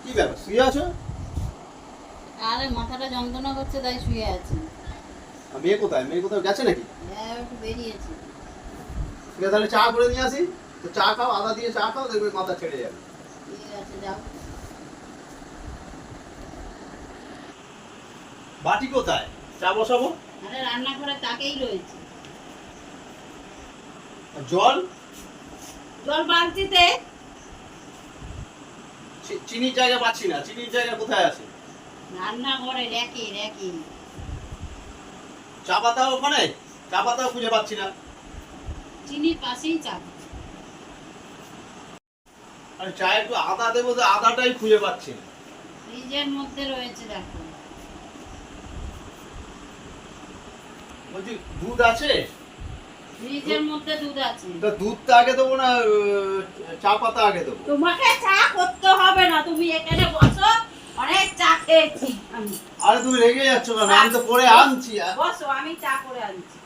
কি ব্যাপার শুয়ে আছো? আরে মাথাটা যন্ত্রণা করছে তাই শুয়ে আছি। আর মেয়ে কোথায়? মেয়ে কোথাও গেছে নাকি? হ্যাঁ একটু বেরিয়েছি। ঠিক আছে, তাহলে চা করে নিয়ে আসি। তো চা খাও, আদা দিয়ে চা খাও, দেখবে মাথা ছেড়ে যাবে। ঠিক আছে যাও। বাটি কোথায়? চা বসাবো। আরে রান্নাঘরে তাকেই রয়েছে। আর জল? জল বালতিতে। চিনির জায়গা পাচ্ছি না। চিনির জায়গা কোথায় আছে? রান্নাঘরে রেখে রেখে। চা পাতা ওখানে? চা পাতাও খুঁজে পাচ্ছি না। চিনির পাশেই চা। আর চায়ে একটু আদা দেবো, তো আদাটাই খুঁজে পাচ্ছি না। ফ্রিজের মধ্যে রয়েছে দেখো। বলছি দুধ আছে? ফ্রিজের মধ্যে দুধ আছে। তো দুধটা আগে দেবো না চা পাতা আগে দেবো? তোমাকে চা করতে হবে না, তুমি এখানে বসো। অনেক চা খেয়েছি আমি। আরে তুমি রেগে যাচ্ছ কেন? আমি তো করে আনছি। বসো, আমি চা করে আনছি।